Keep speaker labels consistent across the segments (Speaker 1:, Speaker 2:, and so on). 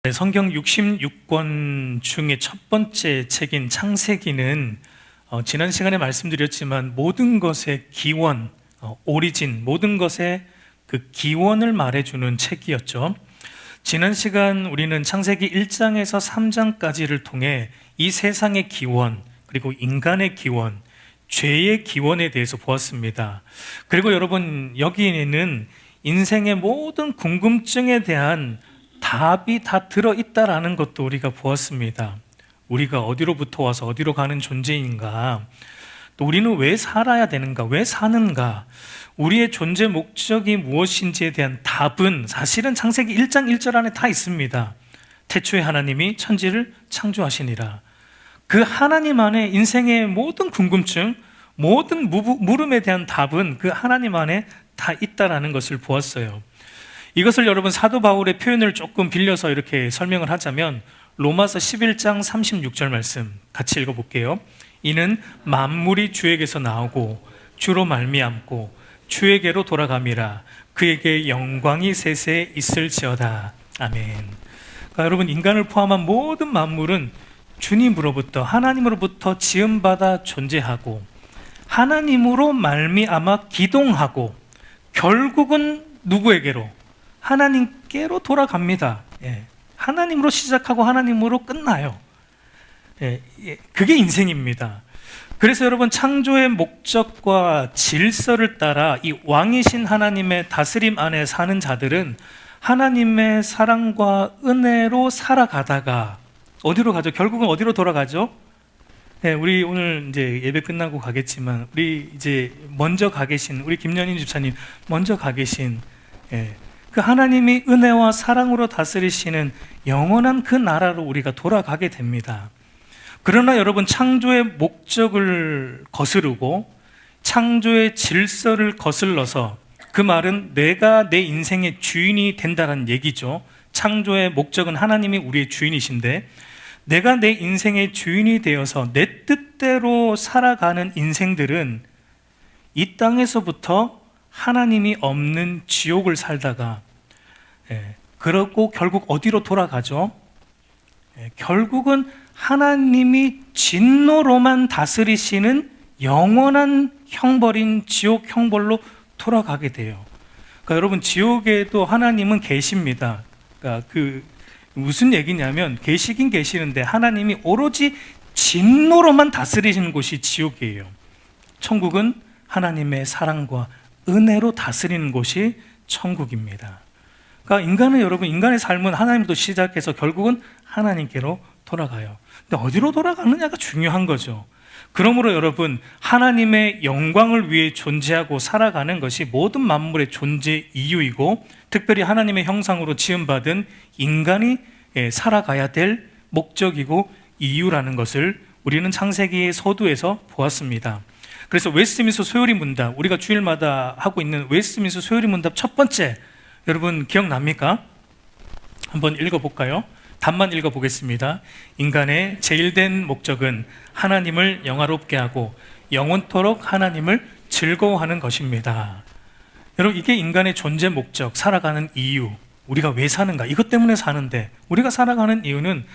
Speaker 1: 네, 성경 66권 중에 첫 번째 책인 창세기는 지난 시간에 말씀드렸지만 모든 것의 기원, 오리진, 모든 것의 그 기원을 말해주는 책이었죠. 지난 시간 우리는 창세기 1장에서 3장까지를 통해 이 세상의 기원, 그리고 인간의 기원, 죄의 기원에 대해서 보았습니다. 그리고 여러분, 여기에는 인생의 모든 궁금증에 대한 답이 다 들어있다라는 것도 우리가 보았습니다. 우리가 어디로부터 와서 어디로 가는 존재인가, 또 우리는 왜 살아야 되는가, 왜 사는가, 우리의 존재 목적이 무엇인지에 대한 답은 사실은 창세기 1장 1절 안에 다 있습니다. 태초에 하나님이 천지를 창조하시니라. 그 하나님 안에 인생의 모든 궁금증, 모든 물음에 대한 답은 그 하나님 안에 다 있다라는 것을 보았어요. 이것을 여러분 사도 바울의 표현을 조금 빌려서 이렇게 설명을 하자면 로마서 11장 36절 말씀 같이 읽어볼게요. 이는 만물이 주에게서 나오고 주로 말미암고 주에게로 돌아감이라. 그에게 영광이 세세에 있을지어다. 아멘. 그러니까 여러분, 인간을 포함한 모든 만물은 주님으로부터, 하나님으로부터 지음받아 존재하고 하나님으로 말미암아 기동하고 결국은 누구에게로? 하나님께로 돌아갑니다. 하나님으로 시작하고 하나님으로 끝나요. 그게 인생입니다. 그래서 여러분, 창조의 목적과 질서를 따라 이 왕이신 하나님의 다스림 안에 사는 자들은 하나님의 사랑과 은혜로 살아가다가 어디로 가죠? 결국은 어디로 돌아가죠? 우리 오늘 이제 예배 끝나고 가겠지만 우리 이제 먼저 가 계신 우리 김연인 집사님 먼저 가 계신 그 하나님이 은혜와 사랑으로 다스리시는 영원한 그 나라로 우리가 돌아가게 됩니다. 그러나 여러분, 창조의 목적을 거스르고 창조의 질서를 거슬러서, 그 말은 내가 내 인생의 주인이 된다는 얘기죠. 창조의 목적은 하나님이 우리의 주인이신데 내가 내 인생의 주인이 되어서 내 뜻대로 살아가는 인생들은 이 땅에서부터 하나님이 없는 지옥을 살다가 그러고 결국 어디로 돌아가죠? 결국은 하나님이 진노로만 다스리시는 영원한 형벌인 지옥 형벌로 돌아가게 돼요. 그러니까 여러분, 지옥에도 하나님은 계십니다. 그러니까 무슨 얘기냐면 계시긴 계시는데 하나님이 오로지 진노로만 다스리시는 곳이 지옥이에요. 천국은 하나님의 사랑과 은혜로 다스리는 곳이 천국입니다. 그러니까 인간은, 여러분, 인간의 삶은 하나님부터 시작해서 결국은 하나님께로 돌아가요. 근데 어디로 돌아가느냐가 중요한 거죠. 그러므로 여러분, 하나님의 영광을 위해 존재하고 살아가는 것이 모든 만물의 존재 이유이고, 특별히 하나님의 형상으로 지음받은 인간이 살아가야 될 목적이고 이유라는 것을 우리는 창세기의 서두에서 보았습니다. 그래서 웨스트민스터 소요리 문답, 우리가 주일마다 하고 있는 웨스트민스터 소요리 문답 첫 번째, 여러분 기억납니까? 한번 읽어볼까요? 답만 읽어보겠습니다. 인간의 제일된 목적은 하나님을 영화롭게 하고 영원토록 하나님을 즐거워하는 것입니다. 여러분, 이게 인간의 존재 목적, 살아가는 이유, 우리가 왜 사는가, 이것 때문에 사는데, 우리가 살아가는 이유는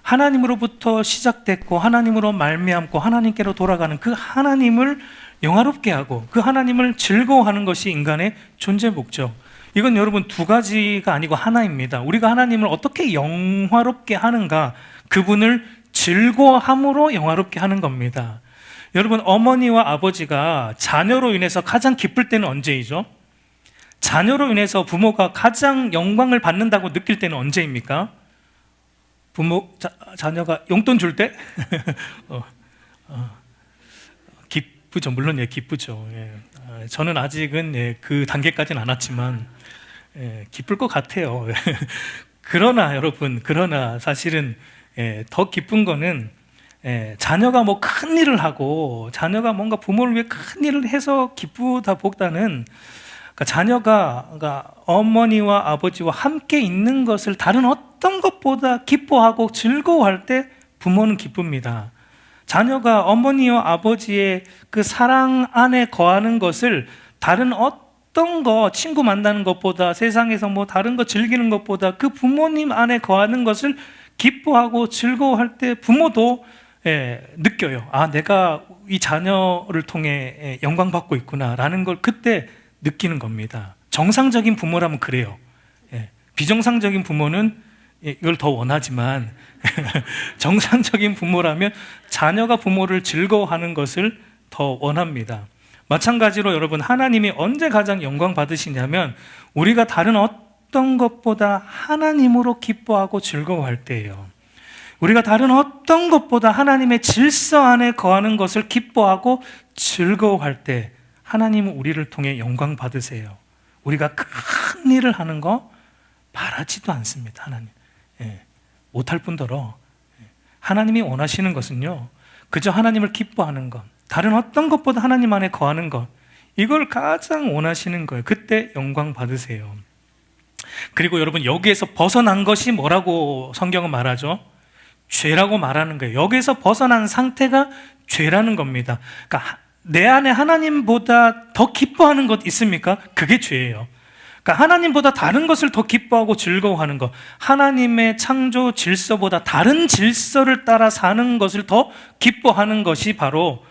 Speaker 1: 하나님으로부터 시작됐고 하나님으로 말미암고 하나님께로 돌아가는 그 하나님을 영화롭게 하고 그 하나님을 즐거워하는 것이 인간의 존재 목적. 이건 여러분 두 가지가 아니고 하나입니다. 우리가 하나님을 어떻게 영화롭게 하는가, 그분을 즐거워함으로 영화롭게 하는 겁니다. 여러분, 어머니와 아버지가 자녀로 인해서 가장 기쁠 때는 언제이죠? 자녀로 인해서 부모가 가장 영광을 받는다고 느낄 때는 언제입니까? 자녀가 용돈 줄 때? 기쁘죠. 물론 기쁘죠. 저는 아직은 그 단계까지는 안 왔지만 기쁠 것 같아요. 그러나 여러분, 사실은 더 기쁜 거는 자녀가 뭐 큰 일을 하고 자녀가 뭔가 부모를 위해 큰 일을 해서 기쁘다보다는, 그러니까 자녀가 어머니와 아버지와 함께 있는 것을 다른 어떤 것보다 기뻐하고 즐거워할 때 부모는 기쁩니다. 자녀가 어머니와 아버지의 그 사랑 안에 거하는 것을 다른 어떤 어떤 거, 친구 만나는 것보다, 세상에서 뭐 다른 거 즐기는 것보다 그 부모님 안에 거하는 것을 기뻐하고 즐거워할 때 부모도 느껴요. 아, 내가 이 자녀를 통해 영광받고 있구나라는 걸 그때 느끼는 겁니다. 정상적인 부모라면 그래요. 비정상적인 부모는 이걸 더 원하지만 정상적인 부모라면 자녀가 부모를 즐거워하는 것을 더 원합니다. 마찬가지로 여러분, 하나님이 언제 가장 영광 받으시냐면 우리가 다른 어떤 것보다 하나님으로 기뻐하고 즐거워할 때예요. 우리가 다른 어떤 것보다 하나님의 질서 안에 거하는 것을 기뻐하고 즐거워할 때 하나님은 우리를 통해 영광 받으세요. 우리가 큰 일을 하는 거 바라지도 않습니다. 하나님 못할 뿐더러 하나님이 원하시는 것은요, 그저 하나님을 기뻐하는 것, 다른 어떤 것보다 하나님 안에 거하는 것, 이걸 가장 원하시는 거예요. 그때 영광 받으세요. 그리고 여러분, 여기에서 벗어난 것이 뭐라고 성경은 말하죠? 죄라고 말하는 거예요. 여기에서 벗어난 상태가 죄라는 겁니다. 그러니까 내 안에 하나님보다 더 기뻐하는 것 있습니까? 그게 죄예요. 그러니까 하나님보다 다른 것을 더 기뻐하고 즐거워하는 것, 하나님의 창조 질서보다 다른 질서를 따라 사는 것을 더 기뻐하는 것이 바로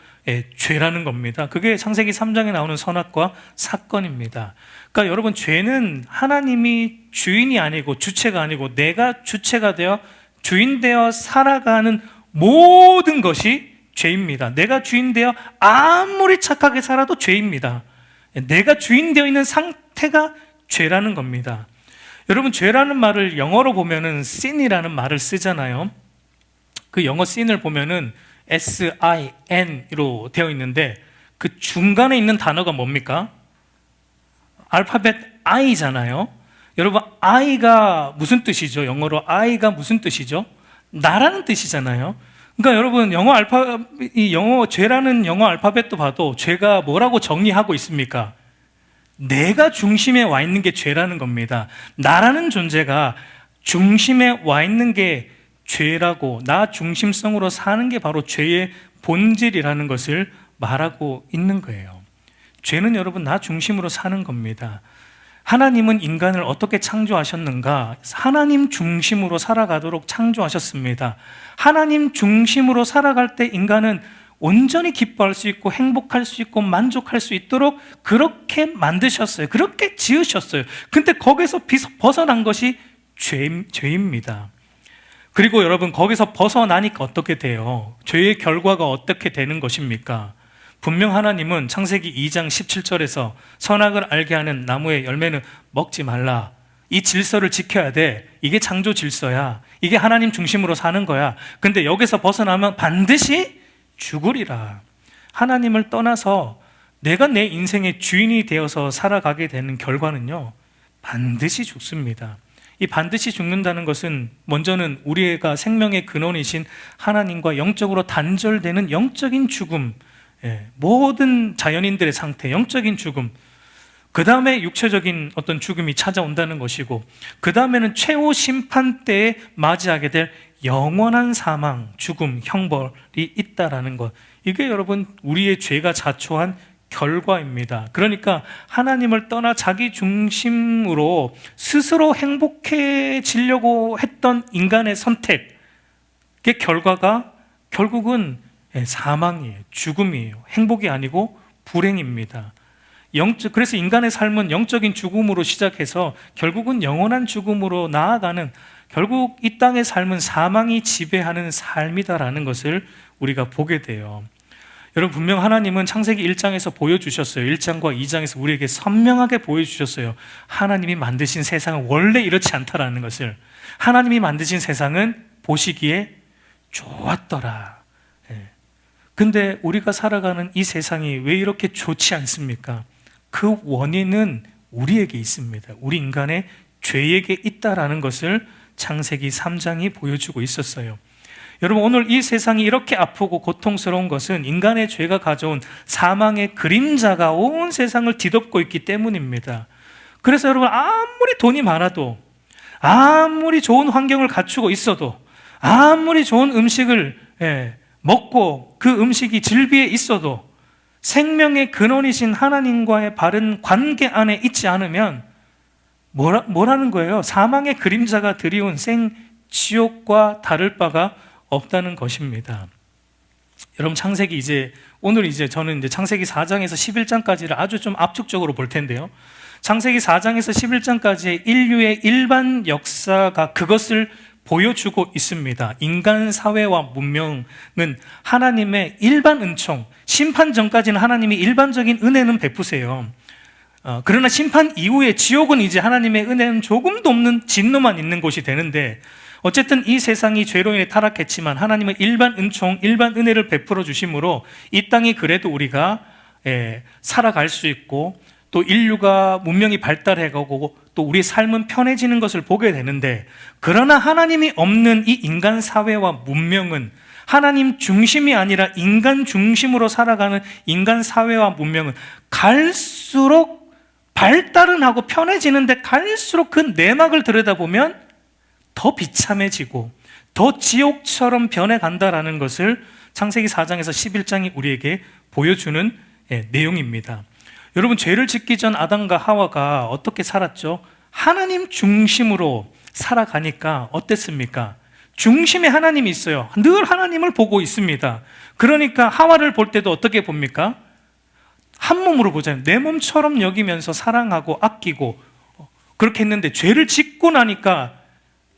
Speaker 1: 죄라는 겁니다. 그게 창세기 3장에 나오는 선악과 사건입니다. 그러니까 여러분, 죄는 하나님이 주인이 아니고 주체가 아니고 내가 주체가 되어 주인 되어 살아가는 모든 것이 죄입니다. 내가 주인 되어 아무리 착하게 살아도 죄입니다. 내가 주인 되어 있는 상태가 죄라는 겁니다. 여러분, 죄라는 말을 영어로 보면은 sin이라는 말을 쓰잖아요. 그 영어 sin을 보면은 SIN으로 되어 있는데 그 중간에 있는 단어가 뭡니까? 알파벳 I잖아요. 여러분, I가 무슨 뜻이죠? 영어로 I가 무슨 뜻이죠? 나라는 뜻이잖아요. 그러니까 여러분, 죄라는 영어 알파벳도 봐도 죄가 뭐라고 정의하고 있습니까? 내가 중심에 와 있는 게 죄라는 겁니다. 나라는 존재가 중심에 와 있는 게 죄라고, 나 중심성으로 사는 게 바로 죄의 본질이라는 것을 말하고 있는 거예요. 죄는 여러분, 나 중심으로 사는 겁니다. 하나님은 인간을 어떻게 창조하셨는가? 하나님 중심으로 살아가도록 창조하셨습니다. 하나님 중심으로 살아갈 때 인간은 온전히 기뻐할 수 있고 행복할 수 있고 만족할 수 있도록 그렇게 만드셨어요. 그렇게 지으셨어요. 근데 거기서 벗어난 것이 죄입니다. 그리고 여러분, 거기서 벗어나니까 어떻게 돼요? 죄의 결과가 어떻게 되는 것입니까? 분명 하나님은 창세기 2장 17절에서 선악을 알게 하는 나무의 열매는 먹지 말라, 이 질서를 지켜야 돼, 이게 창조 질서야, 이게 하나님 중심으로 사는 거야. 근데 여기서 벗어나면 반드시 죽으리라. 하나님을 떠나서 내가 내 인생의 주인이 되어서 살아가게 되는 결과는요, 반드시 죽습니다. 이 반드시 죽는다는 것은 먼저는 우리가 생명의 근원이신 하나님과 영적으로 단절되는 영적인 죽음, 모든 자연인들의 상태, 영적인 죽음, 그 다음에 육체적인 어떤 죽음이 찾아온다는 것이고, 그 다음에는 최후 심판 때에 맞이하게 될 영원한 사망, 죽음, 형벌이 있다라는 것, 이게 여러분 우리의 죄가 자초한 결과입니다. 그러니까 하나님을 떠나 자기 중심으로 스스로 행복해지려고 했던 인간의 선택의 결과가 결국은 사망이에요. 죽음이에요. 행복이 아니고 불행입니다. 그래서 인간의 삶은 영적인 죽음으로 시작해서 결국은 영원한 죽음으로 나아가는, 결국 이 땅의 삶은 사망이 지배하는 삶이다라는 것을 우리가 보게 돼요. 여러분, 분명 하나님은 창세기 1장에서 보여주셨어요. 1장과 2장에서 우리에게 선명하게 보여주셨어요. 하나님이 만드신 세상은 원래 이렇지 않다라는 것을. 하나님이 만드신 세상은 보시기에 좋았더라. 근데 우리가 살아가는 이 세상이 왜 이렇게 좋지 않습니까? 그 원인은 우리에게 있습니다. 우리 인간의 죄에게 있다라는 것을 창세기 3장이 보여주고 있었어요. 여러분, 오늘 이 세상이 이렇게 아프고 고통스러운 것은 인간의 죄가 가져온 사망의 그림자가 온 세상을 뒤덮고 있기 때문입니다. 그래서 여러분, 아무리 돈이 많아도, 아무리 좋은 환경을 갖추고 있어도, 아무리 좋은 음식을 먹고 그 음식이 질비해 있어도 생명의 근원이신 하나님과의 바른 관계 안에 있지 않으면 뭐라는 거예요? 사망의 그림자가 드리운 지옥과 다를 바가 없다는 것입니다. 여러분, 오늘 저는 창세기 4장에서 11장까지를 아주 좀 압축적으로 볼 텐데요. 창세기 4장에서 11장까지의 인류의 일반 역사가 그것을 보여주고 있습니다. 인간 사회와 문명은 하나님의 일반 은총, 심판 전까지는 하나님이 일반적인 은혜는 베푸세요. 그러나 심판 이후에 지옥은 이제 하나님의 은혜는 조금도 없는 진노만 있는 곳이 되는데, 어쨌든 이 세상이 죄로 인해 타락했지만 하나님은 일반 은총, 일반 은혜를 베풀어 주심으로 이 땅이 그래도 우리가 살아갈 수 있고, 또 인류가 문명이 발달해가고 또 우리 삶은 편해지는 것을 보게 되는데, 그러나 하나님이 없는 이 인간 사회와 문명은, 하나님 중심이 아니라 인간 중심으로 살아가는 인간 사회와 문명은 갈수록 발달은 하고 편해지는데, 갈수록 그 내막을 들여다보면 더 비참해지고 더 지옥처럼 변해간다라는 것을 창세기 4장에서 11장이 우리에게 보여주는 내용입니다. 여러분, 죄를 짓기 전 아담과 하와가 어떻게 살았죠? 하나님 중심으로 살아가니까 어땠습니까? 중심에 하나님이 있어요. 늘 하나님을 보고 있습니다. 그러니까 하와를 볼 때도 어떻게 봅니까? 한 몸으로 보잖아요. 내 몸처럼 여기면서 사랑하고 아끼고 그렇게 했는데, 죄를 짓고 나니까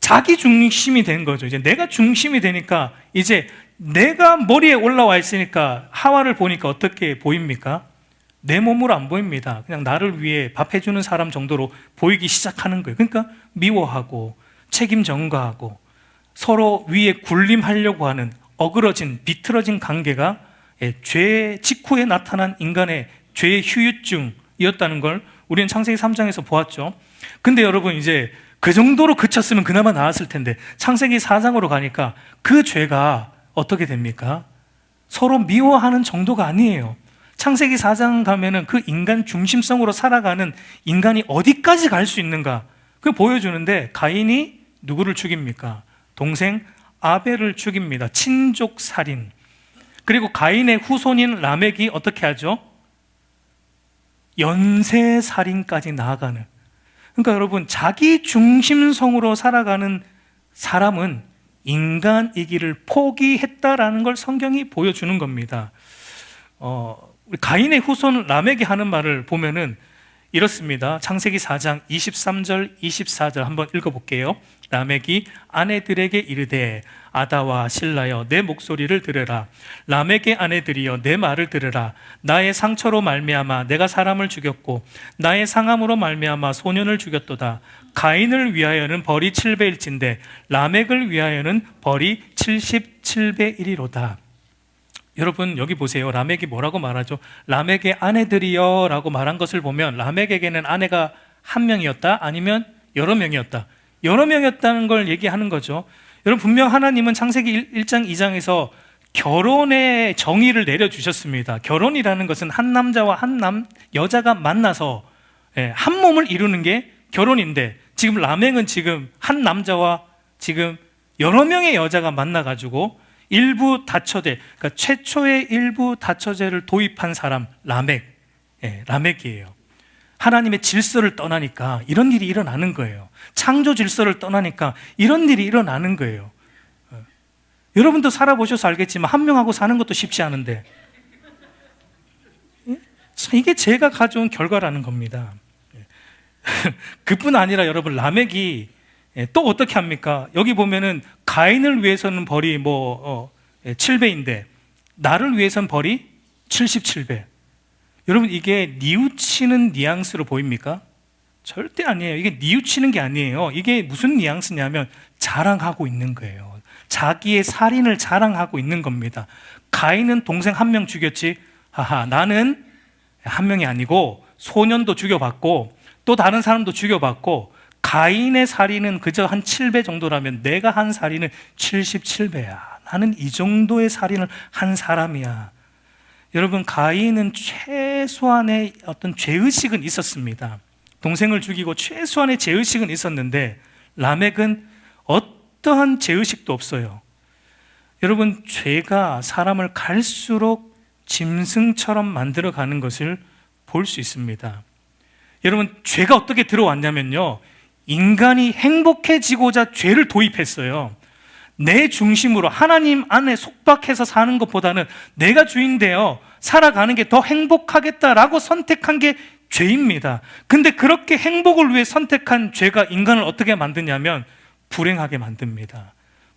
Speaker 1: 자기 중심이 된 거죠. 이제 내가 중심이 되니까, 이제 내가 머리에 올라와 있으니까 하와를 보니까 어떻게 보입니까? 내 몸으로 안 보입니다. 그냥 나를 위해 밥 해주는 사람 정도로 보이기 시작하는 거예요. 그러니까 미워하고 책임 전가하고 서로 위에 군림하려고 하는 어그러진, 비틀어진 관계가 죄 직후에 나타난 인간의 죄의 휴유증이었다는 걸 우리는 창세기 3장에서 보았죠. 근데 여러분, 이제 그 정도로 그쳤으면 그나마 나았을 텐데, 창세기 4장으로 가니까 그 죄가 어떻게 됩니까? 서로 미워하는 정도가 아니에요. 창세기 4장 가면은 그 인간 중심성으로 살아가는 인간이 어디까지 갈 수 있는가, 그걸 보여주는데, 가인이 누구를 죽입니까? 동생 아벨을 죽입니다. 친족 살인. 그리고 가인의 후손인 라멕이 어떻게 하죠? 연쇄 살인까지 나아가는. 그러니까 여러분, 자기 중심성으로 살아가는 사람은 인간이기를 포기했다라는 걸 성경이 보여주는 겁니다. 우리 가인의 후손 라멕이 하는 말을 보면은 이렇습니다. 창세기 4장 23절 24절 한번 읽어볼게요. 라멕이 아내들에게 이르되, 아다와 실라여 내 목소리를 들으라. 라멕의 아내들이여 내 말을 들으라. 나의 상처로 말미암아 내가 사람을 죽였고 나의 상함으로 말미암아 소년을 죽였도다. 가인을 위하여는 벌이 7배일진데 라멕을 위하여는 벌이 77배 1이로다. 여러분, 여기 보세요. 라멕이 뭐라고 말하죠? 라멕의 아내들이여 라고 말한 것을 보면, 라멕에게는 아내가 한 명이었다? 아니면 여러 명이었다? 여러 명이었다는 걸 얘기하는 거죠. 여러분, 분명 하나님은 창세기 1장 2장에서 결혼의 정의를 내려주셨습니다. 결혼이라는 것은 한 남자와 한 여자가 만나서 한 몸을 이루는 게 결혼인데, 지금 라멕은 지금 한 남자와 지금 여러 명의 여자가 만나가지고 일부 다처제, 그러니까 최초의 일부 다처제를 도입한 사람, 라멕이에요. 하나님의 질서를 떠나니까 이런 일이 일어나는 거예요. 창조 질서를 떠나니까 이런 일이 일어나는 거예요. 여러분도 살아보셔서 알겠지만 한 명하고 사는 것도 쉽지 않은데, 이게 제가 가져온 결과라는 겁니다. 그뿐 아니라 여러분, 라멕이 또 어떻게 합니까? 여기 보면은 가인을 위해서는 벌이 7배인데 나를 위해서는 벌이 77배. 여러분, 이게 뉘우치는 뉘앙스로 보입니까? 절대 아니에요. 이게 뉘우치는 게 아니에요. 이게 무슨 뉘앙스냐면 자랑하고 있는 거예요. 자기의 살인을 자랑하고 있는 겁니다. 가인은 동생 한 명 죽였지, 하하, 나는 한 명이 아니고 소년도 죽여봤고 또 다른 사람도 죽여봤고, 가인의 살인은 그저 한 7배 정도라면 내가 한 살인은 77배야. 나는 이 정도의 살인을 한 사람이야. 여러분, 가인은 최소한의 어떤 죄의식은 있었습니다. 동생을 죽이고 최소한의 죄의식은 있었는데, 라멕은 어떠한 죄의식도 없어요. 여러분, 죄가 사람을 갈수록 짐승처럼 만들어가는 것을 볼 수 있습니다. 여러분, 죄가 어떻게 들어왔냐면요, 인간이 행복해지고자 죄를 도입했어요. 내 중심으로 하나님 안에 속박해서 사는 것보다는 내가 주인 되어 살아가는 게 더 행복하겠다라고 선택한 게 죄입니다. 근데 그렇게 행복을 위해 선택한 죄가 인간을 어떻게 만드냐면 불행하게 만듭니다.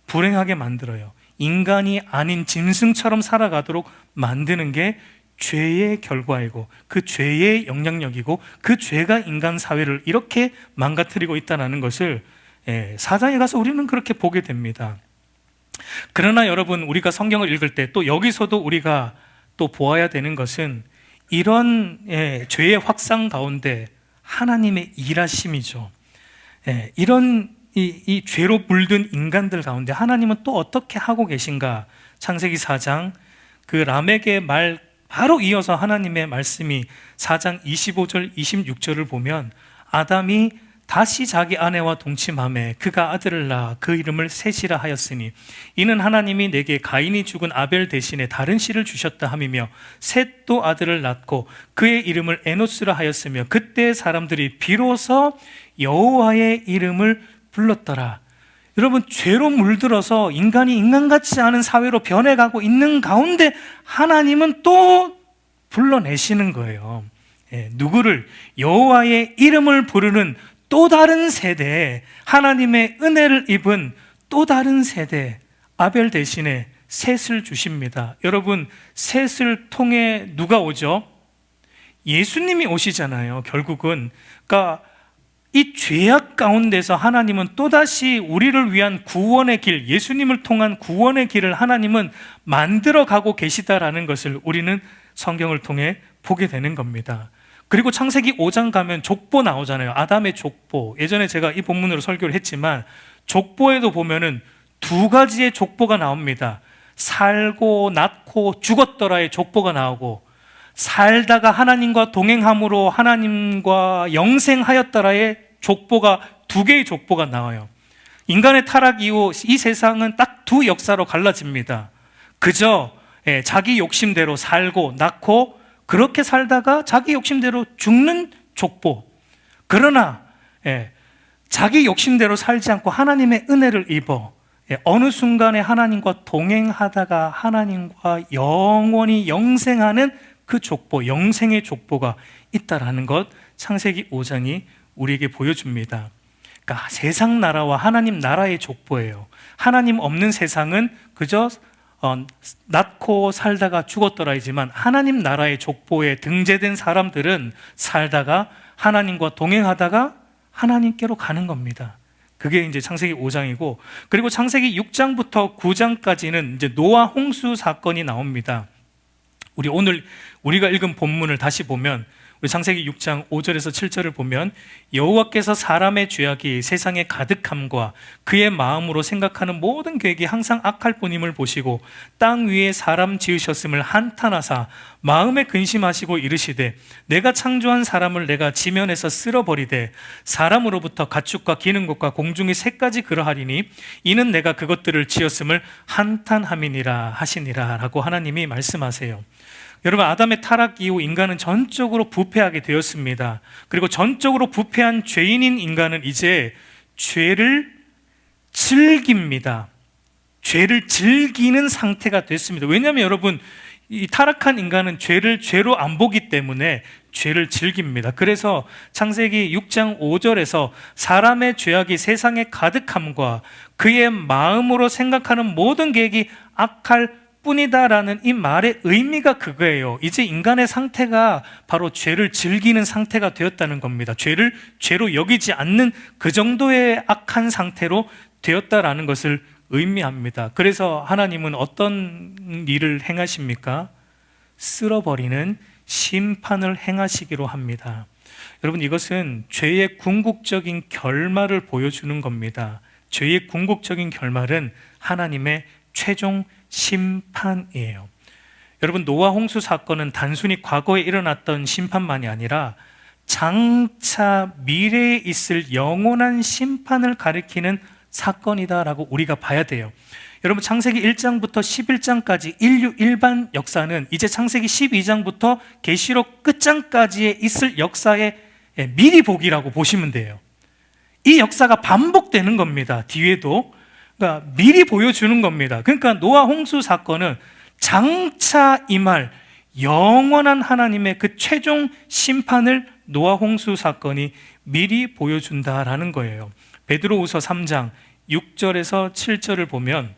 Speaker 1: 불행하게 만들어요. 인간이 아닌 짐승처럼 살아가도록 만드는 게 죄의 결과이고, 그 죄의 영향력이고, 그 죄가 인간 사회를 이렇게 망가뜨리고 있다는 것을 4장에 가서 우리는 그렇게 보게 됩니다. 그러나 여러분, 우리가 성경을 읽을 때 또 여기서도 우리가 또 보아야 되는 것은 이런 죄의 확산 가운데 하나님의 일하심이죠. 이런 이 죄로 물든 인간들 가운데 하나님은 또 어떻게 하고 계신가? 창세기 4장 그 라멕의 말 바로 이어서 하나님의 말씀이 4장 25절 26절을 보면, 아담이 다시 자기 아내와 동침하매 그가 아들을 낳아 그 이름을 셋이라 하였으니 이는 하나님이 내게 가인이 죽은 아벨 대신에 다른 씨를 주셨다 함이며, 셋도 아들을 낳고 그의 이름을 에노스라 하였으며 그때 사람들이 비로소 여호와의 이름을 불렀더라. 여러분, 죄로 물들어서 인간이 인간 같지 않은 사회로 변해가고 있는 가운데 하나님은 또 불러내시는 거예요. 누구를? 여호와의 이름을 부르는 또 다른 세대, 하나님의 은혜를 입은 또 다른 세대, 아벨 대신에 셋을 주십니다. 여러분, 셋을 통해 누가 오죠? 예수님이 오시잖아요. 결국은. 그러니까 이 죄악 가운데서 하나님은 또다시 우리를 위한 구원의 길, 예수님을 통한 구원의 길을 하나님은 만들어가고 계시다라는 것을 우리는 성경을 통해 보게 되는 겁니다. 그리고 창세기 5장 가면 족보 나오잖아요. 아담의 족보. 예전에 제가 이 본문으로 설교를 했지만 족보에도 보면은 두 가지의 족보가 나옵니다. 살고 낳고 죽었더라의 족보가 나오고, 살다가 하나님과 동행함으로 하나님과 영생하였더라의 족보가, 두 개의 족보가 나와요. 인간의 타락 이후 이 세상은 딱 두 역사로 갈라집니다. 그저 자기 욕심대로 살고 낳고 그렇게 살다가 자기 욕심대로 죽는 족보. 그러나 자기 욕심대로 살지 않고 하나님의 은혜를 입어 어느 순간에 하나님과 동행하다가 하나님과 영원히 영생하는 그 족보, 영생의 족보가 있다라는 것, 창세기 5장이 우리에게 보여줍니다. 그러니까 세상 나라와 하나님 나라의 족보예요. 하나님 없는 세상은 그저 낳고 살다가 죽었더라이지만, 하나님 나라의 족보에 등재된 사람들은 살다가 하나님과 동행하다가 하나님께로 가는 겁니다. 그게 이제 창세기 5장이고, 그리고 창세기 6장부터 9장까지는 이제 노아 홍수 사건이 나옵니다. 오늘 우리가 읽은 본문을 다시 보면, 우리 창세기 6장 5절에서 7절을 보면, 여호와께서 사람의 죄악이 세상에 가득함과 그의 마음으로 생각하는 모든 계획이 항상 악할 뿐임을 보시고 땅 위에 사람 지으셨음을 한탄하사 마음에 근심하시고 이르시되, 내가 창조한 사람을 내가 지면에서 쓸어버리되 사람으로부터 가축과 기는 것과 공중의 새까지 그러하리니 이는 내가 그것들을 지었음을 한탄함이니라 하시니라 라고 하나님이 말씀하세요. 여러분, 아담의 타락 이후 인간은 전적으로 부패하게 되었습니다. 그리고 전적으로 부패한 죄인인 인간은 이제 죄를 즐깁니다. 죄를 즐기는 상태가 됐습니다. 왜냐하면 여러분, 이 타락한 인간은 죄를 죄로 안 보기 때문에 죄를 즐깁니다. 그래서 창세기 6장 5절에서 사람의 죄악이 세상에 가득함과 그의 마음으로 생각하는 모든 계획이 악할 뿐이다라는 이 말의 의미가 그거예요. 이제 인간의 상태가 바로 죄를 즐기는 상태가 되었다는 겁니다. 죄를 죄로 여기지 않는 그 정도의 악한 상태로 되었다라는 것을 의미합니다. 그래서 하나님은 어떤 일을 행하십니까? 쓸어버리는 심판을 행하시기로 합니다. 여러분, 이것은 죄의 궁극적인 결말을 보여주는 겁니다. 죄의 궁극적인 결말은 하나님의 최종 심판이에요. 여러분, 노아 홍수 사건은 단순히 과거에 일어났던 심판만이 아니라 장차 미래에 있을 영원한 심판을 가리키는 사건이다라고 우리가 봐야 돼요. 여러분 창세기 1장부터 11장까지 인류 일반 역사는 이제 창세기 12장부터 계시록 끝장까지에 있을 역사의 미리 보기라고 보시면 돼요. 이 역사가 반복되는 겁니다. 뒤에도. 그러니까 미리 보여주는 겁니다. 그러니까 노아 홍수 사건은 장차 임할 영원한 하나님의 그 최종 심판을 노아 홍수 사건이 미리 보여준다라는 거예요. 베드로후서 3장 6절에서 7절을 보면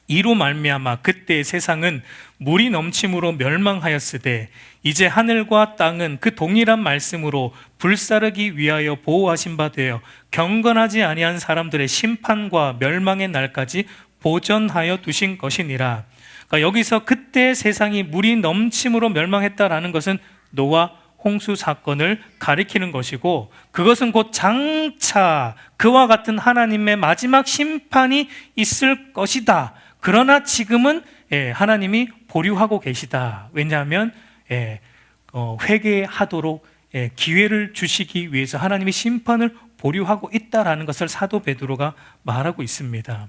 Speaker 1: 이로 말미암아 그때 세상은 물이 넘침으로 멸망하였으되 이제 하늘과 땅은 그 동일한 말씀으로 불사르기 위하여 보호하신 바 되어 경건하지 아니한 사람들의 심판과 멸망의 날까지 보전하여 두신 것이니라. 그러니까 여기서 그때 세상이 물이 넘침으로 멸망했다라는 것은 노아 홍수 사건을 가리키는 것이고, 그것은 곧 장차 그와 같은 하나님의 마지막 심판이 있을 것이다. 그러나 지금은 하나님이 보류하고 계시다. 왜냐하면 회개하도록 기회를 주시기 위해서 하나님이 심판을 보류하고 있다라는 것을 사도 베드로가 말하고 있습니다.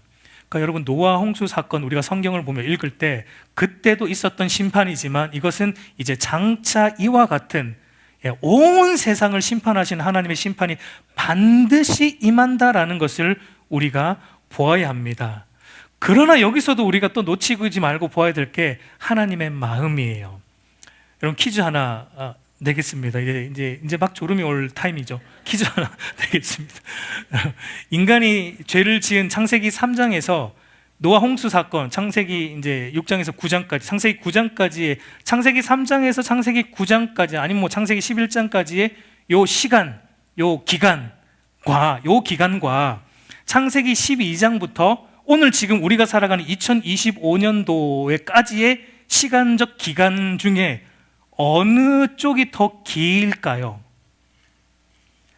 Speaker 1: 그러니까 여러분, 노아 홍수 사건 우리가 성경을 보며 읽을 때 그때도 있었던 심판이지만 이것은 이제 장차 이와 같은 온 세상을 심판하신 하나님의 심판이 반드시 임한다라는 것을 우리가 보아야 합니다. 그러나 여기서도 우리가 또 놓치지 말고 보아야 될 게 하나님의 마음이에요. 여러분, 퀴즈 하나 내겠습니다. 이제 막 졸음이 올 타임이죠. 퀴즈 하나 내겠습니다. 인간이 죄를 지은 창세기 3장에서 노아 홍수 사건, 창세기 이제 6장에서 9장까지, 창세기 9장까지의, 창세기 3장에서 창세기 9장까지, 아니면 뭐 창세기 11장까지의 요 시간, 요 기간과 창세기 12장부터 오늘 지금 우리가 살아가는 2025년도에까지의 시간적 기간 중에 어느 쪽이 더 길까요?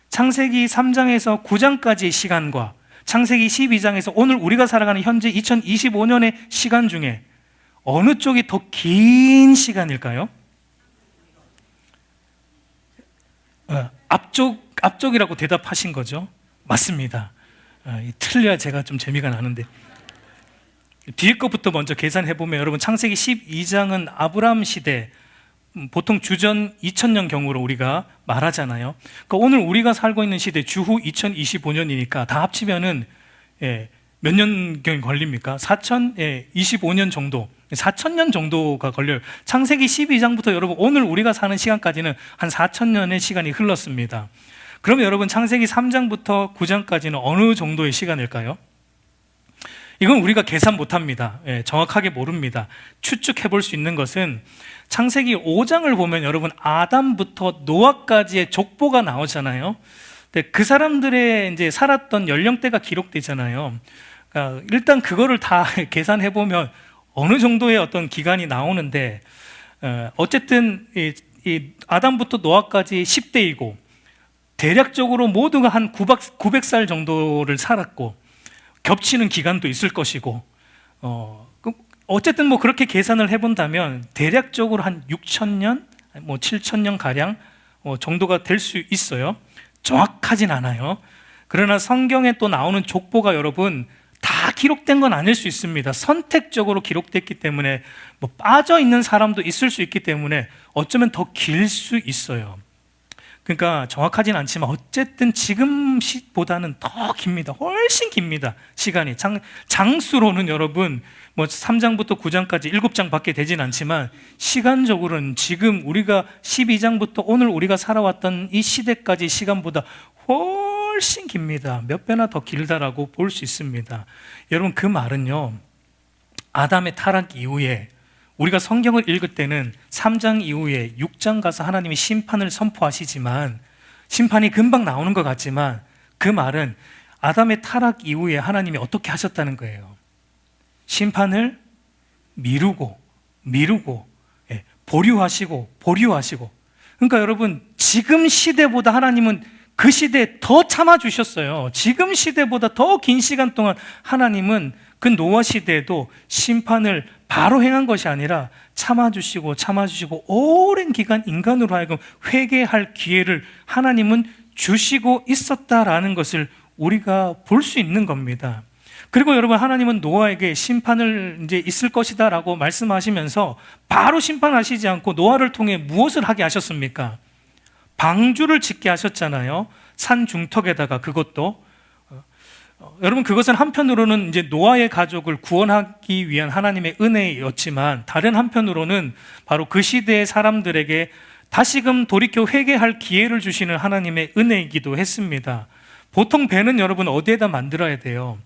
Speaker 1: 창세기 3장에서 9장까지의 시간과 창세기 12장에서 오늘 우리가 살아가는 현재 2025년의 시간 중에 어느 쪽이 더 긴 시간일까요? 앞쪽이라고 대답하신 거죠? 맞습니다. 틀려야 제가 좀 재미가 나는데, 뒤에 것부터 먼저 계산해보면 여러분, 창세기 12장은 아브라함 시대, 보통 주전 2000년 경으로 우리가 말하잖아요. 그러니까 오늘 우리가 살고 있는 시대 주후 2025년이니까 다 합치면은 몇 년경 걸립니까? 4025년 정도, 4000년 정도가 걸려요. 창세기 12장부터 여러분 오늘 우리가 사는 시간까지는 한 4000년의 시간이 흘렀습니다. 그러면 여러분, 창세기 3장부터 9장까지는 어느 정도의 시간일까요? 이건 우리가 계산 못합니다. 정확하게 모릅니다. 추측해 볼 수 있는 것은 창세기 5장을 보면 여러분, 아담부터 노아까지의 족보가 나오잖아요. 근데 그 사람들의 이제 살았던 연령대가 기록되잖아요. 그러니까 일단 그거를 다 계산해 보면 어느 정도의 어떤 기간이 나오는데, 어쨌든 이 아담부터 노아까지 10대이고 대략적으로 모두가 한 900살 정도를 살았고, 겹치는 기간도 있을 것이고, 어쨌든 뭐 그렇게 계산을 해본다면 대략적으로 한 6,000년, 뭐 7,000년 가량 정도가 될 수 있어요. 정확하진 않아요. 그러나 성경에 또 나오는 족보가 여러분 다 기록된 건 아닐 수 있습니다. 선택적으로 기록됐기 때문에 뭐 빠져 있는 사람도 있을 수 있기 때문에 어쩌면 더 길 수 있어요. 그러니까 정확하진 않지만 어쨌든 지금 시보다는 더 깁니다. 훨씬 깁니다. 시간이. 장수로는 여러분 뭐 3장부터 9장까지 7장 밖에 되진 않지만 시간적으로는 지금 우리가 12장부터 오늘 우리가 살아왔던 이 시대까지 시간보다 훨씬 깁니다. 몇 배나 더 길다라고 볼 수 있습니다. 여러분, 그 말은요, 아담의 타락 이후에 우리가 성경을 읽을 때는 3장 이후에 6장 가서 하나님이 심판을 선포하시지만, 심판이 금방 나오는 것 같지만 그 말은 아담의 타락 이후에 하나님이 어떻게 하셨다는 거예요. 심판을 미루고 보류하시고. 그러니까 여러분, 지금 시대보다 하나님은 그 시대에 더 참아주셨어요. 지금 시대보다 더 긴 시간 동안 하나님은 그 노아 시대에도 심판을 바로 행한 것이 아니라 참아주시고 오랜 기간 인간으로 하여금 회개할 기회를 하나님은 주시고 있었다라는 것을 우리가 볼 수 있는 겁니다. 그리고 여러분, 하나님은 노아에게 심판을 이제 있을 것이다라고 말씀하시면서 바로 심판하시지 않고 노아를 통해 무엇을 하게 하셨습니까? 방주를 짓게 하셨잖아요. 산 중턱에다가. 그것도 여러분, 그것은 한편으로는 이제 노아의 가족을 구원하기 위한 하나님의 은혜였지만, 다른 한편으로는 바로 그 시대의 사람들에게 다시금 돌이켜 회개할 기회를 주시는 하나님의 은혜이기도 했습니다. 보통 배는 여러분 어디에다 만들어야 돼요?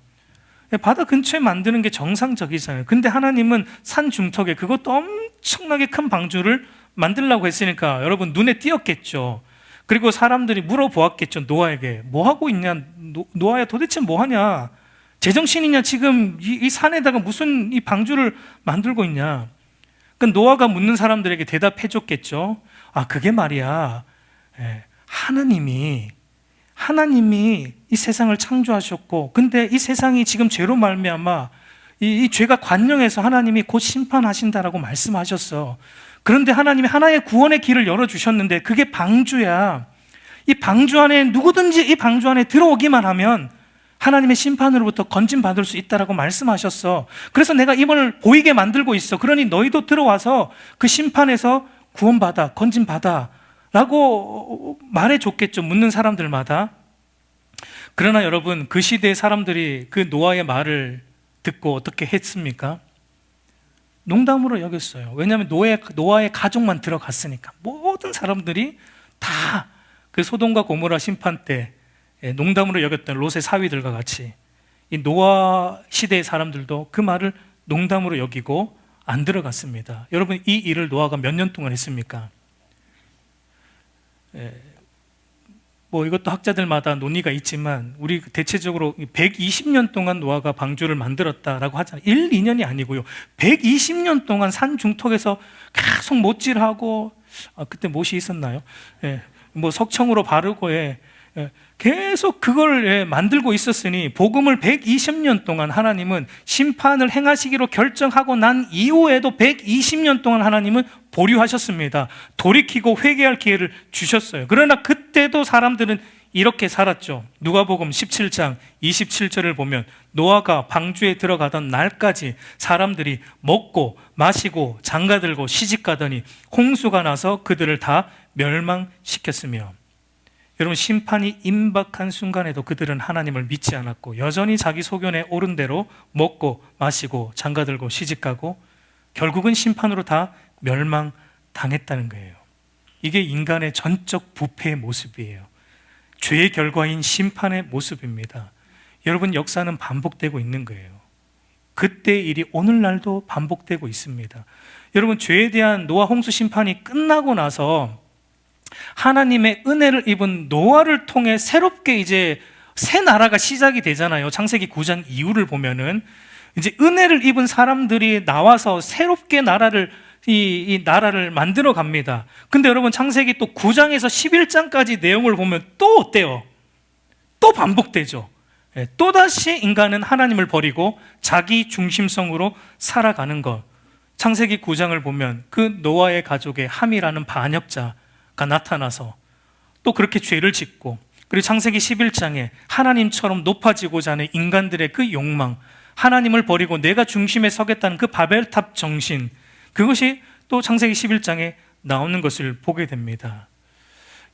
Speaker 1: 바다 근처에 만드는 게 정상적이잖아요. 근데 하나님은 산 중턱에 그것도 엄청나게 큰 방주를 만들려고 했으니까 여러분 눈에 띄었겠죠. 그리고 사람들이 물어보았겠죠. 노아에게 뭐 하고 있냐? 노아야 도대체 뭐 하냐? 제정신이냐? 지금 이 산에다가 무슨 이 방주를 만들고 있냐? 그 노아가 묻는 사람들에게 대답해 줬겠죠. 아, 그게 말이야, 하나님이 이 세상을 창조하셨고, 근데 이 세상이 지금 죄로 말미암아 이 죄가 관영해서 하나님이 곧 심판하신다라고 말씀하셨어. 그런데 하나님이 하나의 구원의 길을 열어주셨는데 그게 방주야. 이 방주 안에 누구든지 이 방주 안에 들어오기만 하면 하나님의 심판으로부터 건짐받을 수 있다라고 말씀하셨어. 그래서 내가 입을 보이게 만들고 있어. 그러니 너희도 들어와서 그 심판에서 구원받아, 건짐받아 라고 말해줬겠죠. 묻는 사람들마다. 그러나 여러분, 그 시대의 사람들이 그 노아의 말을 듣고 어떻게 했습니까? 농담으로 여겼어요. 왜냐하면 노아의 가족만 들어갔으니까. 모든 사람들이 다 그 소돔과 고모라 심판 때 농담으로 여겼던 롯의 사위들과 같이 이 노아 시대의 사람들도 그 말을 농담으로 여기고 안 들어갔습니다. 여러분, 이 일을 노아가 몇 년 동안 했습니까? 뭐 이것도 학자들마다 논의가 있지만 우리 대체적으로 120년 동안 노아가 방주를 만들었다라고 하잖아요. 1, 2년이 아니고요. 120년 동안 산 중턱에서 계속 못질하고, 그때 못이 있었나요? 뭐 석청으로 바르고 계속 그걸 만들고 있었으니 복음을 120년 동안 하나님은 심판을 행하시기로 결정하고 난 이후에도 120년 동안 하나님은 보류하셨습니다. 돌이키고 회개할 기회를 주셨어요. 그러나 그때도 사람들은 이렇게 살았죠. 누가복음 17장 27절을 보면 노아가 방주에 들어가던 날까지 사람들이 먹고 마시고 장가들고 시집가더니 홍수가 나서 그들을 다 멸망시켰으며, 여러분, 심판이 임박한 순간에도 그들은 하나님을 믿지 않았고 여전히 자기 소견에 옳은 대로 먹고 마시고 장가들고 시집가고 결국은 심판으로 다 멸망당했다는 거예요. 이게 인간의 전적 부패의 모습이에요. 죄의 결과인 심판의 모습입니다. 여러분, 역사는 반복되고 있는 거예요. 그때의 일이 오늘날도 반복되고 있습니다. 여러분, 죄에 대한 노아 홍수 심판이 끝나고 나서 하나님의 은혜를 입은 노아를 통해 새롭게 이제 새 나라가 시작이 되잖아요. 창세기 9장 이후를 보면은 이제 은혜를 입은 사람들이 나와서 새롭게 이 나라를 만들어 갑니다. 근데 여러분, 창세기 또 9장에서 11장까지 내용을 보면 또 어때요? 또 반복되죠. 또다시 인간은 하나님을 버리고 자기 중심성으로 살아가는 것. 창세기 9장을 보면 그 노아의 가족의 함이라는 반역자가 나타나서 또 그렇게 죄를 짓고, 그리고 창세기 11장에 하나님처럼 높아지고자 하는 인간들의 그 욕망, 하나님을 버리고 내가 중심에 서겠다는 그 바벨탑 정신, 그것이 또 창세기 11장에 나오는 것을 보게 됩니다.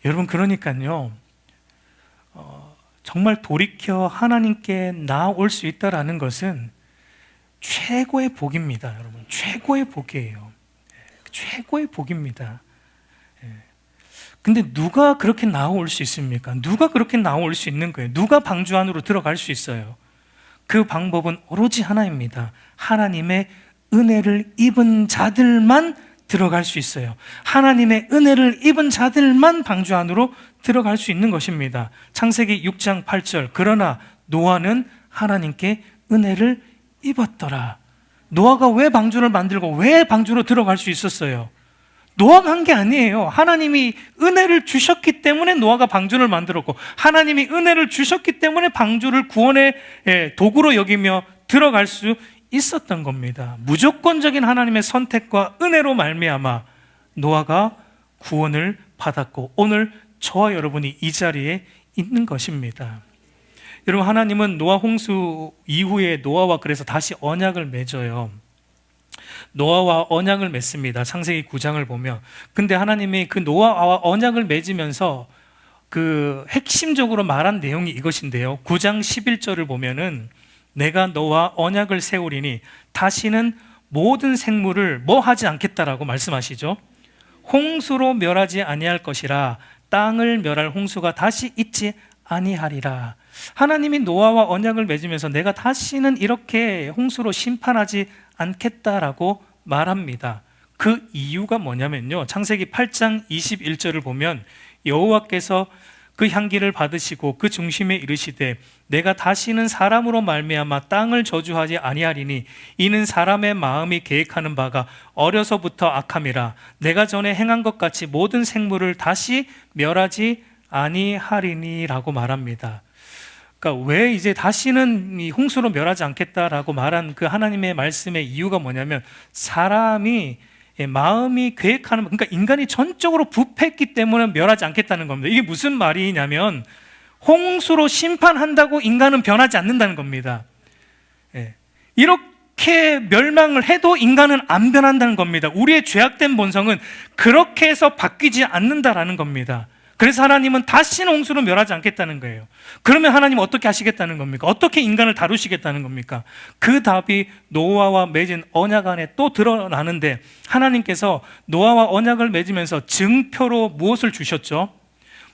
Speaker 1: 여러분, 그러니까요, 정말 돌이켜 하나님께 나아올 수 있다는 것은 최고의 복입니다. 여러분, 최고의 복이에요. 최고의 복입니다. 근데 누가 그렇게 나아올 수 있습니까? 누가 그렇게 나아올 수 있는 거예요? 누가 방주 안으로 들어갈 수 있어요? 그 방법은 오로지 하나입니다. 하나님의 은혜를 입은 자들만 들어갈 수 있어요. 하나님의 은혜를 입은 자들만 방주 안으로 들어갈 수 있는 것입니다. 창세기 6장 8절, 그러나 노아는 하나님께 은혜를 입었더라. 노아가 왜 방주를 만들고 왜 방주로 들어갈 수 있었어요? 노아가 한 게 아니에요. 하나님이 은혜를 주셨기 때문에 노아가 방주를 만들었고, 하나님이 은혜를 주셨기 때문에 방주를 구원의 도구로 여기며 들어갈 수 있었던 겁니다. 무조건적인 하나님의 선택과 은혜로 말미암아 노아가 구원을 받았고 오늘 저와 여러분이 이 자리에 있는 것입니다. 여러분, 하나님은 노아 홍수 이후에 노아와 그래서 다시 언약을 맺어요. 노아와 언약을 맺습니다. 창세기 9장을 보면. 근데 하나님이 그 노아와 언약을 맺으면서 그 핵심적으로 말한 내용이 이것인데요. 9장 11절을 보면은 내가 너와 언약을 세우리니 다시는 모든 생물을 뭐 하지 않겠다라고 말씀하시죠. 홍수로 멸하지 아니할 것이라 땅을 멸할 홍수가 다시 있지 아니하리라. 하나님이 노아와 언약을 맺으면서 내가 다시는 이렇게 홍수로 심판하지 않겠다라고 말합니다. 그 이유가 뭐냐면요, 창세기 8장 21절을 보면 여호와께서 그 향기를 받으시고 그 중심에 이르시되 내가 다시는 사람으로 말미암아 땅을 저주하지 아니하리니 이는 사람의 마음이 계획하는 바가 어려서부터 악함이라 내가 전에 행한 것 같이 모든 생물을 다시 멸하지 아니하리니라고 말합니다. 그러니까 왜 이제 다시는 이 홍수로 멸하지 않겠다라고 말한 그 하나님의 말씀의 이유가 뭐냐면 사람이 마음이 계획하는, 그러니까 인간이 전적으로 부패했기 때문에 멸하지 않겠다는 겁니다. 이게 무슨 말이냐면 홍수로 심판한다고 인간은 변하지 않는다는 겁니다. 이렇게 멸망을 해도 인간은 안 변한다는 겁니다. 우리의 죄악된 본성은 그렇게 해서 바뀌지 않는다라는 겁니다. 그래서 하나님은 다시는 홍수로 멸하지 않겠다는 거예요. 그러면 하나님은 어떻게 하시겠다는 겁니까? 어떻게 인간을 다루시겠다는 겁니까? 그 답이 노아와 맺은 언약 안에 또 드러나는데, 하나님께서 노아와 언약을 맺으면서 증표로 무엇을 주셨죠?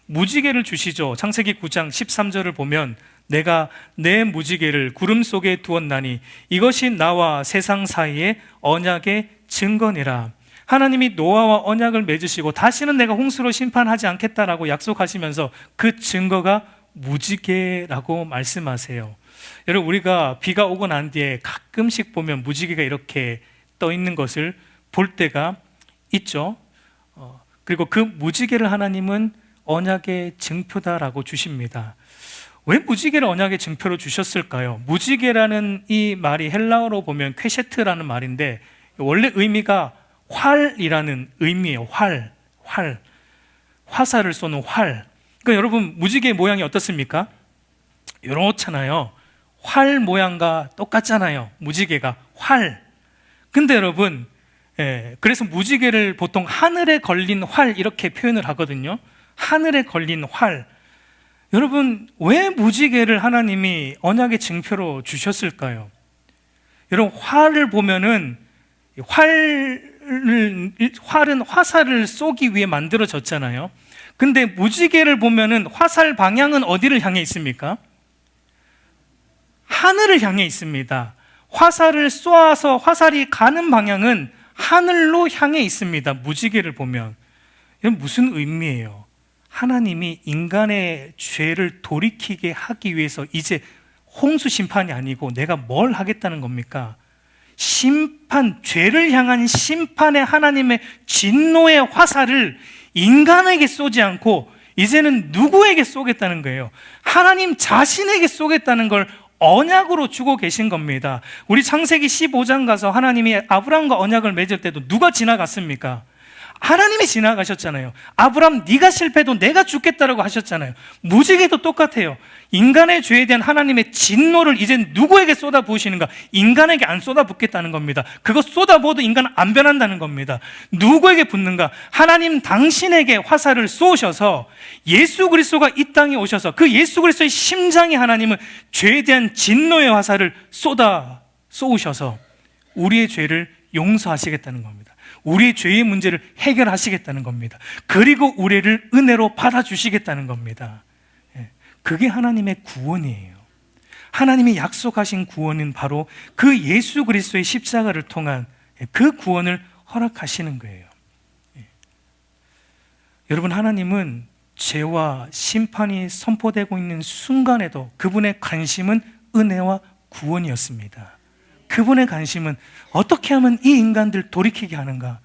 Speaker 1: 무지개를 주시죠. 창세기 9장 13절을 보면 내가 내 무지개를 구름 속에 두었나니 이것이 나와 세상 사이의 언약의 증거니라. 하나님이 노아와 언약을 맺으시고 다시는 내가 홍수로 심판하지 않겠다라고 약속하시면서 그 증거가 무지개라고 말씀하세요. 여러분, 우리가 비가 오고 난 뒤에 가끔씩 보면 무지개가 이렇게 떠 있는 것을 볼 때가 있죠. 그리고 그 무지개를 하나님은 언약의 증표다라고 주십니다. 왜 무지개를 언약의 증표로 주셨을까요? 무지개라는 이 말이 헬라어로 보면 퀘셰트라는 말인데 원래 의미가 활이라는 의미예요. 화살을 쏘는 활. 그러니까 여러분, 무지개 모양이 어떻습니까? 이렇잖아요. 활 모양과 똑같잖아요. 무지개가 활. 근데 여러분, 그래서 무지개를 보통 하늘에 걸린 활 이렇게 표현을 하거든요. 하늘에 걸린 활. 여러분, 왜 무지개를 하나님이 언약의 증표로 주셨을까요? 여러분, 활을 보면은 활은 화살을 쏘기 위해 만들어졌잖아요. 근데 무지개를 보면은 화살 방향은 어디를 향해 있습니까? 하늘을 향해 있습니다. 화살을 쏘아서 화살이 가는 방향은 하늘로 향해 있습니다. 무지개를 보면. 이건 무슨 의미예요? 하나님이 인간의 죄를 돌이키게 하기 위해서 이제 홍수 심판이 아니고 내가 뭘 하겠다는 겁니까? 심판, 죄를 향한 심판의 하나님의 진노의 화살을 인간에게 쏘지 않고 이제는 누구에게 쏘겠다는 거예요? 하나님 자신에게 쏘겠다는 걸 언약으로 주고 계신 겁니다. 우리 창세기 15장 가서 하나님이 아브라함과 언약을 맺을 때도 누가 지나갔습니까? 하나님이 지나가셨잖아요. 아브라함, 네가 실패해도 내가 죽겠다라고 하셨잖아요. 무지개도 똑같아요. 인간의 죄에 대한 하나님의 진노를 이제 누구에게 쏟아부으시는가? 인간에게 안 쏟아붓겠다는 겁니다. 그거 쏟아부어도 인간은 안 변한다는 겁니다. 누구에게 붓는가? 하나님 당신에게 화살을 쏘셔서 예수 그리스도가 이 땅에 오셔서 그 예수 그리스도의 심장에 하나님은 죄에 대한 진노의 화살을 쏘으셔서 우리의 죄를 용서하시겠다는 겁니다. 우리의 죄의 문제를 해결하시겠다는 겁니다. 그리고 우리를 은혜로 받아주시겠다는 겁니다. 그게 하나님의 구원이에요. 하나님이 약속하신 구원은 바로 그 예수 그리스도의 십자가를 통한 그 구원을 허락하시는 거예요. 여러분, 하나님은 죄와 심판이 선포되고 있는 순간에도 그분의 관심은 은혜와 구원이었습니다. 그분의 관심은 어떻게 하면 이 인간들 돌이키게 하는가?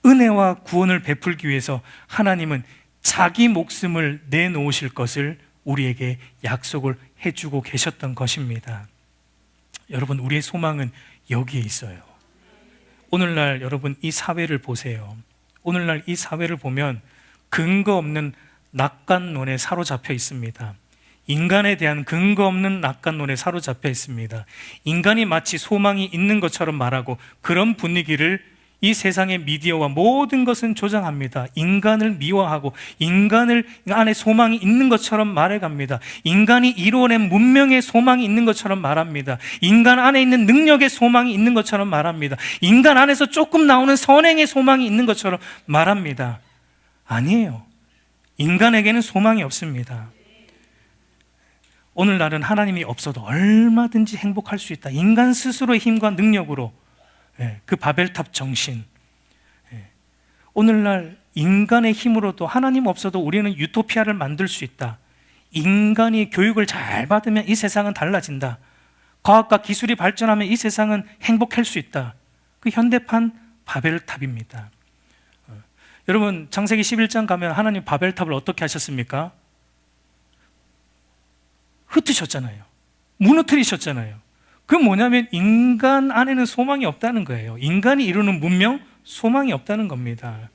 Speaker 1: 은혜와 구원을 베풀기 위해서 하나님은 자기 목숨을 내놓으실 것을 우리에게 약속을 해주고 계셨던 것입니다. 여러분, 우리의 소망은 여기에 있어요. 오늘날 여러분 이 사회를 보세요. 오늘날 이 사회를 보면 근거 없는 낙관론에 사로잡혀 있습니다. 인간에 대한 근거 없는 낙관론에 사로잡혀 있습니다. 인간이 마치 소망이 있는 것처럼 말하고 그런 분위기를 이 세상의 미디어와 모든 것은 조장합니다. 인간을 미워하고 인간을 안에 소망이 있는 것처럼 말해갑니다. 인간이 이루어낸 문명의 소망이 있는 것처럼 말합니다. 인간 안에 있는 능력의 소망이 있는 것처럼 말합니다. 인간 안에서 조금 나오는 선행의 소망이 있는 것처럼 말합니다. 아니에요. 인간에게는 소망이 없습니다. 오늘날은 하나님이 없어도 얼마든지 행복할 수 있다. 인간 스스로의 힘과 능력으로, 그 바벨탑 정신. 오늘날 인간의 힘으로도 하나님 없어도 우리는 유토피아를 만들 수 있다. 인간이 교육을 잘 받으면 이 세상은 달라진다. 과학과 기술이 발전하면 이 세상은 행복할 수 있다. 그 현대판 바벨탑입니다. 여러분, 창세기 11장 가면 하나님 바벨탑을 어떻게 하셨습니까? 흩으셨잖아요. 무너뜨리셨잖아요. 그 뭐냐면 인간 안에는 소망이 없다는 거예요. 인간이 이루는 문명, 소망이 없다는 겁니다.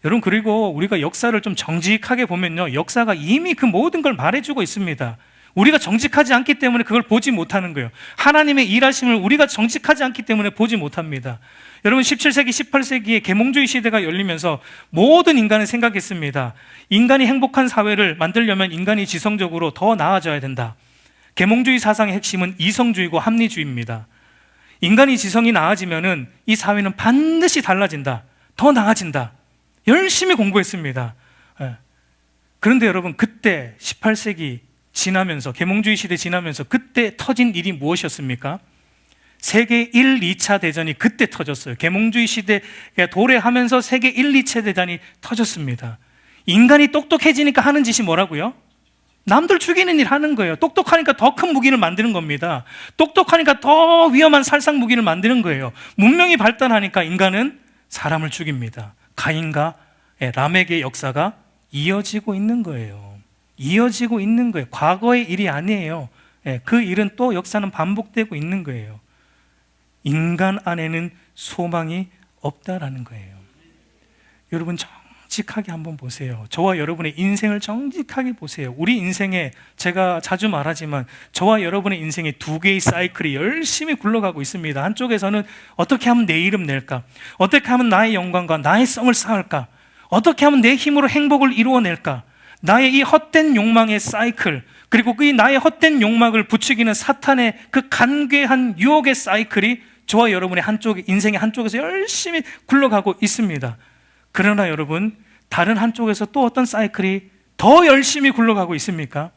Speaker 1: 여러분, 그리고 우리가 역사를 좀 정직하게 보면요, 역사가 이미 그 모든 걸 말해주고 있습니다. 우리가 정직하지 않기 때문에 그걸 보지 못하는 거예요. 하나님의 일하심을 우리가 정직하지 않기 때문에 보지 못합니다. 여러분, 17세기, 18세기에 계몽주의 시대가 열리면서 모든 인간은 생각했습니다. 인간이 행복한 사회를 만들려면 인간이 지성적으로 더 나아져야 된다. 계몽주의 사상의 핵심은 이성주의고 합리주의입니다. 인간이 지성이 나아지면은 이 사회는 반드시 달라진다. 더 나아진다. 열심히 공부했습니다. 그런데 여러분, 그때 18세기 지나면서, 계몽주의 시대 지나면서 그때 터진 일이 무엇이었습니까? 세계 1, 2차 대전이 그때 터졌어요. 계몽주의 시대에 도래하면서 세계 1, 2차 대전이 터졌습니다. 인간이 똑똑해지니까 하는 짓이 뭐라고요? 남들 죽이는 일 하는 거예요. 똑똑하니까 더 큰 무기를 만드는 겁니다. 똑똑하니까 더 위험한 살상 무기를 만드는 거예요. 문명이 발달하니까 인간은 사람을 죽입니다. 가인과 람에게의 역사가 이어지고 있는 거예요. 이어지고 있는 거예요. 과거의 일이 아니에요. 그 일은 또 역사는 반복되고 있는 거예요. 인간 안에는 소망이 없다라는 거예요. 여러분, 정직하게 한번 보세요. 저와 여러분의 인생을 정직하게 보세요. 우리 인생에, 제가 자주 말하지만 저와 여러분의 인생에 두 개의 사이클이 열심히 굴러가고 있습니다. 한쪽에서는 어떻게 하면 내 이름 낼까? 어떻게 하면 나의 영광과 나의 성을 쌓을까? 어떻게 하면 내 힘으로 행복을 이루어낼까? 나의 이 헛된 욕망의 사이클, 그리고 그 나의 헛된 욕망을 부추기는 사탄의 그 간괴한 유혹의 사이클이 저와 여러분의 인생의 한쪽에서 열심히 굴러가고 있습니다. 그러나 여러분, 다른 한쪽에서 또 어떤 사이클이 더 열심히 굴러가고 있습니까?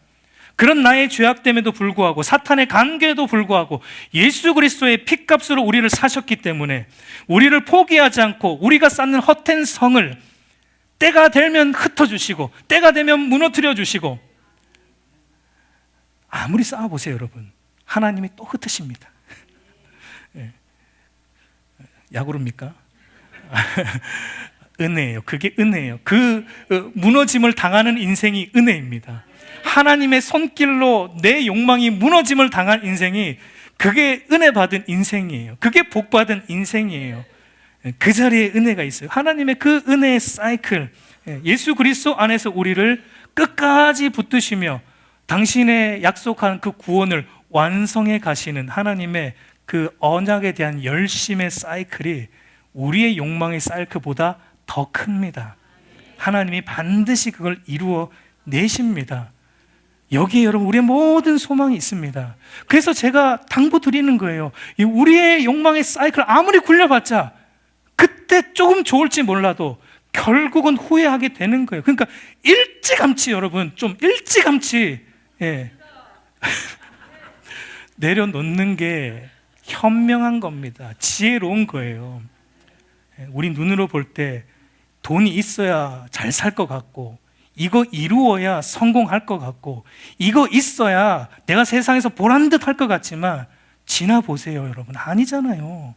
Speaker 1: 그런 나의 죄악됨에도 불구하고, 사탄의 간계에도 불구하고 예수 그리스도의 핏값으로 우리를 사셨기 때문에 우리를 포기하지 않고 우리가 쌓는 헛된 성을 때가 되면 흩어주시고 때가 되면 무너뜨려주시고, 아무리 쌓아보세요 여러분, 하나님이 또 흩으십니다. 야구릅니까? 은혜예요. 그게 은혜예요. 그 무너짐을 당하는 인생이 은혜입니다. 하나님의 손길로 내 욕망이 무너짐을 당한 인생이, 그게 은혜 받은 인생이에요. 그게 복 받은 인생이에요. 그 자리에 은혜가 있어요. 하나님의 그 은혜의 사이클, 예수 그리스도 안에서 우리를 끝까지 붙드시며 당신의 약속한 그 구원을 완성해 가시는 하나님의 그 언약에 대한 열심의 사이클이 우리의 욕망의 사이클보다 더 큽니다. 하나님이 반드시 그걸 이루어 내십니다. 여기에 여러분, 우리의 모든 소망이 있습니다. 그래서 제가 당부드리는 거예요. 우리의 욕망의 사이클 아무리 굴려봤자 그때 조금 좋을지 몰라도 결국은 후회하게 되는 거예요. 그러니까 일찌감치, 여러분, 좀 일찌감치 내려놓는 게 현명한 겁니다. 지혜로운 거예요. 우리 눈으로 볼 때 돈이 있어야 잘 살 것 같고, 이거 이루어야 성공할 것 같고, 이거 있어야 내가 세상에서 보란듯 할 것 같지만, 지나보세요 여러분, 아니잖아요.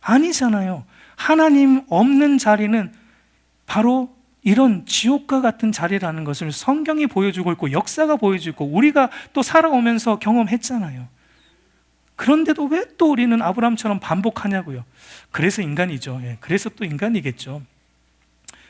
Speaker 1: 아니잖아요. 하나님 없는 자리는 바로 이런 지옥과 같은 자리라는 것을 성경이 보여주고 있고 역사가 보여주고 우리가 또 살아오면서 경험했잖아요. 그런데도 왜 또 우리는 아브라함처럼 반복하냐고요. 그래서 인간이죠. 그래서 또 인간이겠죠.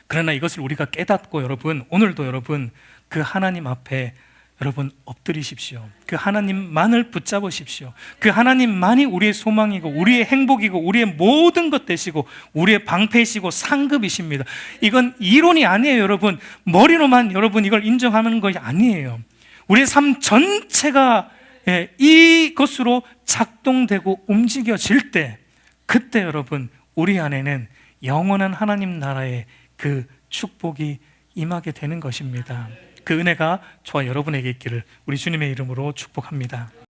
Speaker 1: 그러나 이것을 우리가 깨닫고 여러분, 오늘도 여러분 그 하나님 앞에 여러분 엎드리십시오. 그 하나님만을 붙잡으십시오. 그 하나님만이 우리의 소망이고 우리의 행복이고 우리의 모든 것 되시고 우리의 방패이시고 상급이십니다. 이건 이론이 아니에요, 여러분. 머리로만 여러분 이걸 인정하는 것이 아니에요. 우리의 삶 전체가 이것으로 작동되고 움직여질 때, 그때 여러분 우리 안에는 영원한 하나님 나라의 그 축복이 임하게 되는 것입니다. 그 은혜가 저와 여러분에게 있기를 우리 주님의 이름으로 축복합니다.